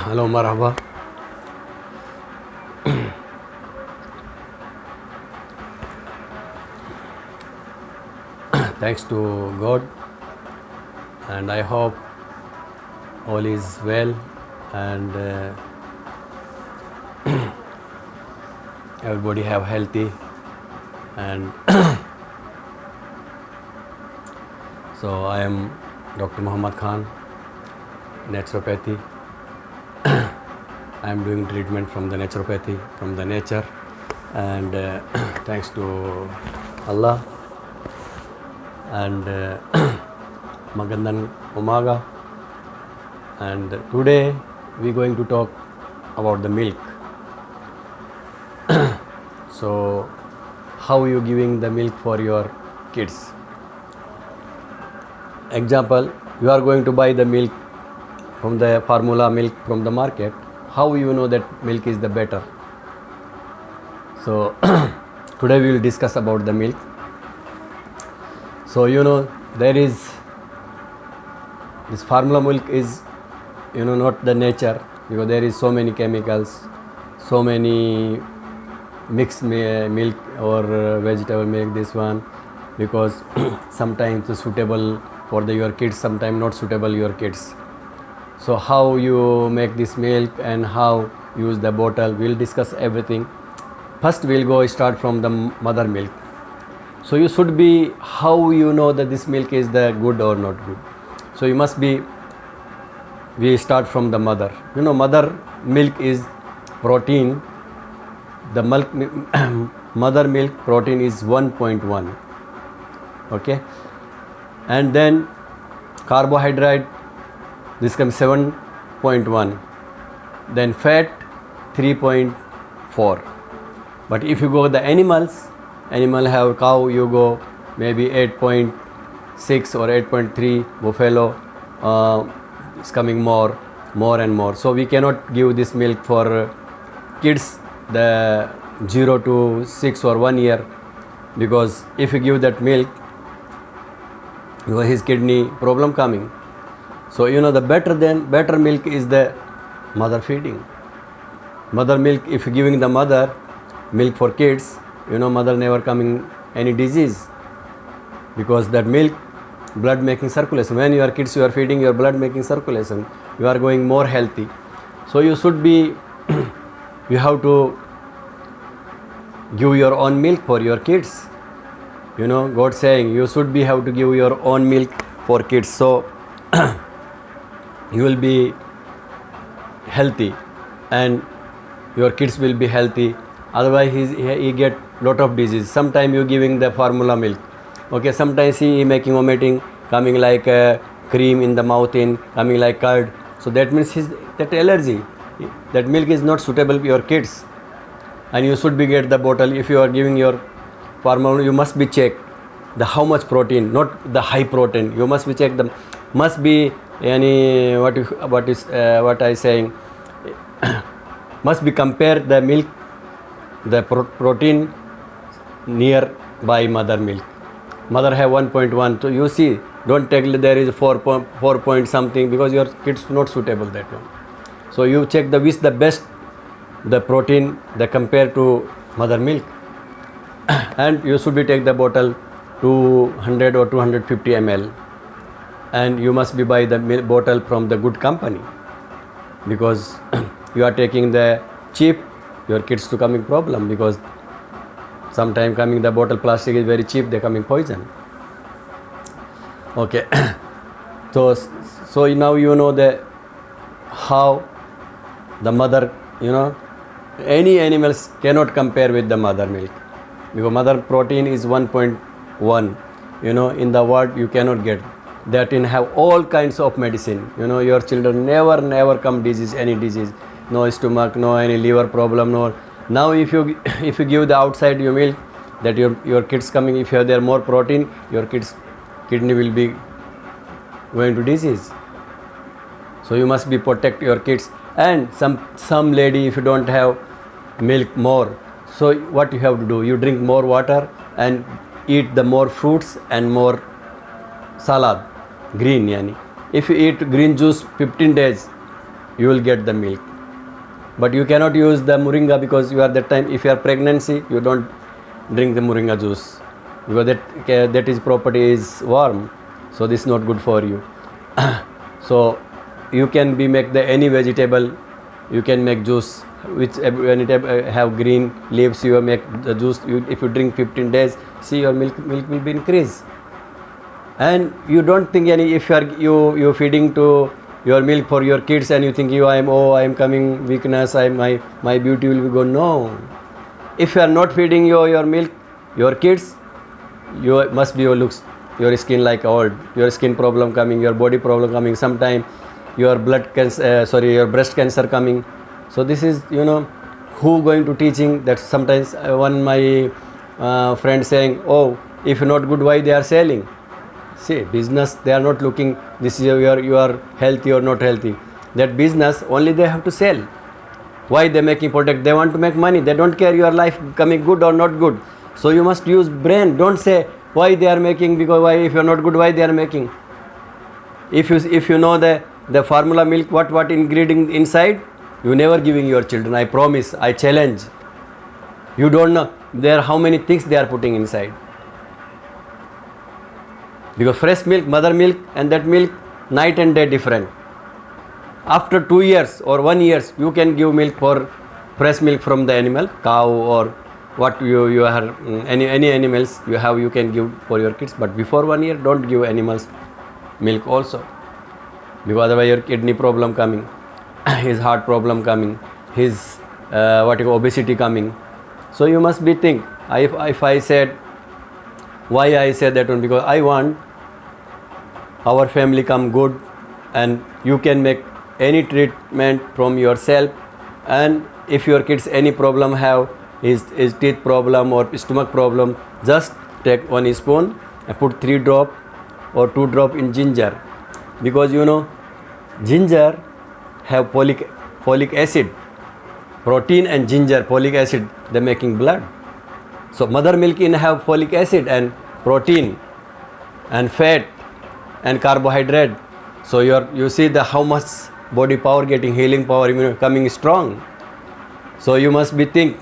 Hello, marhaba. Thanks to God, and I hope all is well and everybody have healthy and so I am Dr. Muhammad Khan, naturopathy. I am doing treatment from the naturopathy, from the nature, and thanks to Allah and Magandan Umaga. And today we going to talk about the milk. So how you giving the milk for your kids? Example, you are going to buy the milk from the formula milk from the market. How you know that milk is the better? So today we will discuss about the milk. So there is this formula milk is not the nature, because there is so many chemicals, so many mixed milk or vegetable milk, this one, because sometimes it's suitable for your kids, sometimes not suitable your kids. So how you make this milk and how use the bottle, we'll discuss everything. First we'll start from the mother milk. So you should be, how you know that this milk is the good or not good. So you must be, we start from the mother. Mother milk is protein. The milk mother milk protein is 1.1. Okay, and then carbohydrate, this comes 7.1, then fat 3.4. But if you go the animal have cow, you go maybe 8.6 or 8.3, buffalo is coming more and more. So we cannot give this milk for kids the 0 to 6 or 1 year, because if you give that milk, his kidney problem coming. So the better milk is the mother feeding. Mother milk, if you giving the mother milk for kids, mother never coming any disease, because that milk blood making circulation. When you are kids, you are feeding your blood making circulation, you are going more healthy. So you should be you have to give your own milk for your kids. God saying you should be have to give your own milk for kids, so you will be healthy and your kids will be healthy. Otherwise he get lot of disease. Sometimes you giving the formula milk, okay, sometimes he making vomiting, coming like cream in the mouth, coming like curd. So that means that allergy, that milk is not suitable for your kids, and you should be get the bottle. If you are giving your formula, you must be check the how much protein, not the high protein. You must be check the, must be any what I saying must be compare the milk, the protein near by mother milk. Mother have 1.1, so you see, don't take there is 4 point something, because your kids not suitable that one. So you check the which the best the protein the compare to mother milk, and you should be take the bottle 200 or 250 ml, and you must be buy the milk bottle from the good company, because you are taking the cheap, your kids to coming problem, because sometime coming the bottle plastic is very cheap, they coming poison. Okay. so now the how the mother, any animals cannot compare with the mother milk, because mother protein is 1.1. In the world you cannot get that. Have all kinds of medicine. Your children never come disease, any disease, no stomach, no any liver problem, no. Now if you give the outside your milk, that your kids coming, if you have there more protein, your kids kidney will be going to disease. So you must be protect your kids. And some lady, if you don't have milk more, so what you have to do, you drink more water and eat the more fruits and more salad, green yani. If you eat green juice 15 days, you will get the milk. But you cannot use the moringa because you are that time, if you are pregnancy, you don't drink the moringa juice because that is property is warm, so this is not good for you. So you can make the any vegetable, you can make juice which when it have green leaves, you make the juice. If you drink 15 days, see your milk will be increased. And you don't think any, if you feeding to your milk for your kids and you think I am coming weakness, my beauty will be gone. No, if you are not feeding your milk your kids, you must be your skin like old, your skin problem coming, your body problem coming, sometime your blood cancer, your breast cancer coming. So this is, who going to teaching that. Sometimes one my friend saying, oh, if not good, why they are selling? See, business, they are not looking this is you are healthy or not healthy. That business only they have to sell. Why they making product? They want to make money. They don't care your life coming good or not good. So you must use brain. Don't say why they are making, because why, if you are not good, why they are making. If you know the formula milk, what ingredient inside, you never giving your children. I promise, I challenge. You don't know there how many things they are putting inside. Because fresh milk, mother milk, and that milk, night and day different. After 2 years or 1 year, you can give milk for fresh milk from the animal, cow or what you have, any animals you can give for your kids. But before 1 year, don't give animals milk also, because otherwise your kidney problem coming, his heart problem coming, his obesity coming. So you must be think. If I said, why I said that one, because I want our family come good, and you can make any treatment from yourself. And if your kids any problem have, his teeth problem or stomach problem, just take 1 spoon and put 3 drop or 2 drop in ginger, because ginger have folic acid, protein and ginger, folic acid, they making blood. So mother milk in have folic acid and protein and fat and carbohydrate. So you see how much body power getting, healing power coming strong. So you must be think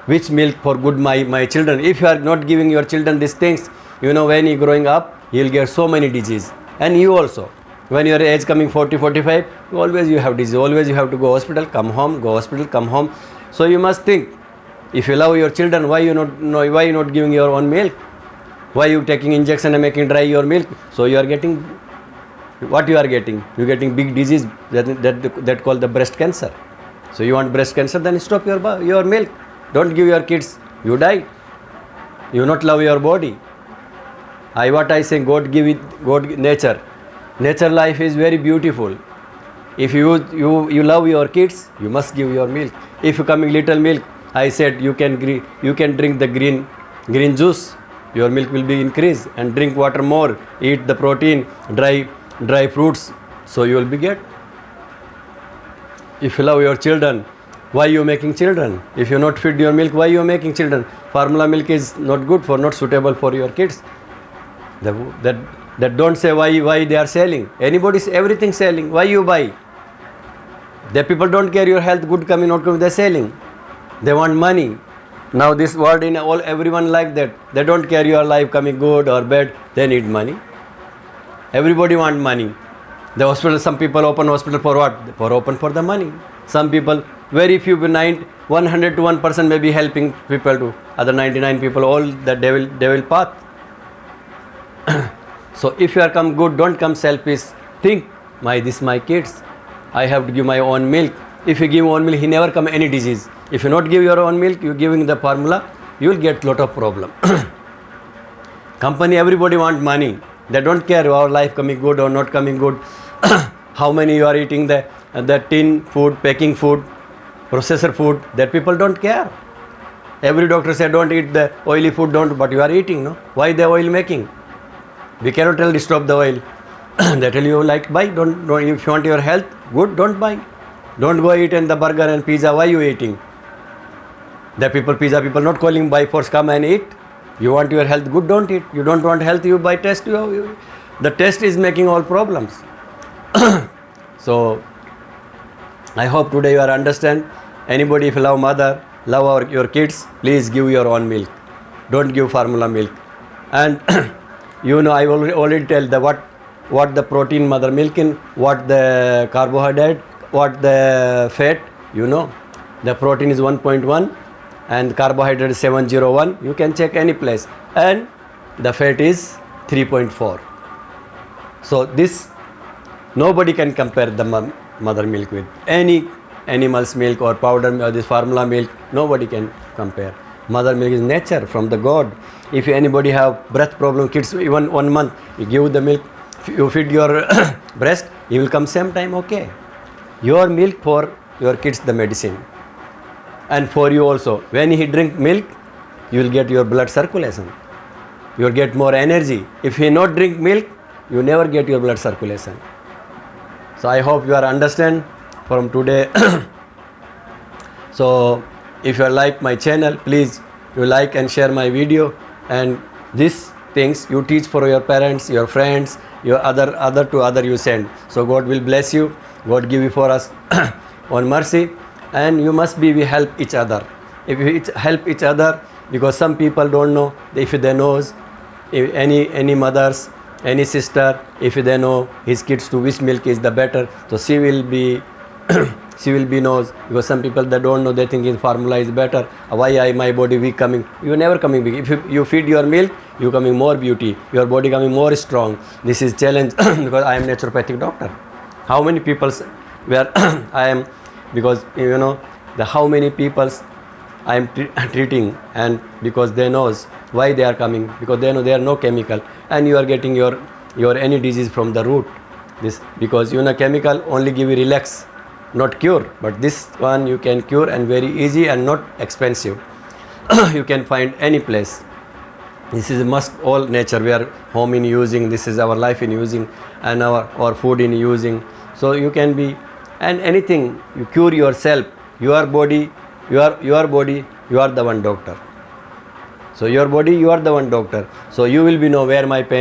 which milk for good my children. If you are not giving your children these things, when he growing up, he will get so many disease. And you also, when your age coming 40, 45, always you have disease. Always you have to go hospital, come home, go hospital, come home. So you must think, if you love your children, why you not giving your own milk? Why you taking injection and making dry your milk? So you are getting, what you are getting? You are getting big disease that called the breast cancer. So you want breast cancer, then stop your milk. Don't give your kids, you die. You not love your body. What I say, God give it, God nature. Nature life is very beautiful. If you love your kids, you must give your milk. If you coming little milk, I said you can drink the green juice. Your milk will be increased, and drink water more. Eat the protein, dry fruits. So you will be get. If you love your children, why you making children? If you not feed your milk, why you making children? Formula milk is not good for, not suitable for your kids. That don't say why they are selling. Anybody's everything selling. Why you buy? The people don't care your health, good coming, not coming. They're selling. They want money. Now this world everyone like that. They don't care your life coming good or bad. They need money. Everybody want money. The hospital, some people open hospital for what? For open for the money. Some people, very few, 100 to 1% may be helping people to. Other 99 people, all the devil path. So if you are come good, don't come selfish. Think, this my kids. I have to give my own milk. If you give own milk, he never come any disease. If you not give your own milk, you giving the formula, you will get lot of problem. Company, everybody want money. They don't care our life coming good or not coming good. How many you are eating the tin food, packing food, processor food, that people don't care. Every doctor say don't eat the oily food, but you are eating, no? Why the oil making? We cannot tell to stop the oil. They tell you like buy, don't if you want your health good, don't buy. Don't go eat in the burger and pizza. Why you eating? The pizza people not calling by force, come and eat. You want your health good, don't eat. You don't want health, you buy test. The test is making all problems. So I hope today you are understand. Anybody if you love mother, love your kids, please give your own milk. Don't give formula milk. And I already tell the what the protein mother milk in, what the carbohydrate, what the fat. The protein is 1.1 and carbohydrate is 701. You can check any place, and the fat is 3.4. So this nobody can compare the mother milk with any animal's milk or powder or this formula milk. Nobody can compare. Mother milk is nature from the God. If anybody have breath problem, kids even 1 month, you give the milk, you feed your breast, he will come same time. Okay, your milk for your kids the medicine, and for you also. When he drink milk, you will get your blood circulation. You will get more energy. If he not drink milk, you never get your blood circulation. So I hope you are understand from today. So if you like my channel, please you like and share my video, and these things you teach for your parents, your friends, your other you send. So God will bless you. God give you for us on mercy, and you must we help each other. If you help each other, because some people don't know, if they knows, if any mothers, any sister, if they know his kids to which milk is the better, so she will be knows, because some people they don't know, they think his formula is better. Why my body weak coming? You never coming weak. If you feed your milk, you coming more beauty, your body coming more strong. This is challenge because I am naturopathic doctor. How many people where I am, because how many peoples I am treating, and because they knows why they are coming, because they know there are no chemical, and you are getting your any disease from the root. This because chemical only give you relax, not cure, but this one you can cure, and very easy and not expensive. You can find any place. This is must all nature. We are home in using. This is our life in using, and our food in using. So you can be, and anything you cure yourself, your body, your body, you are the one doctor. So your body, you are the one doctor. So you will be know where my pain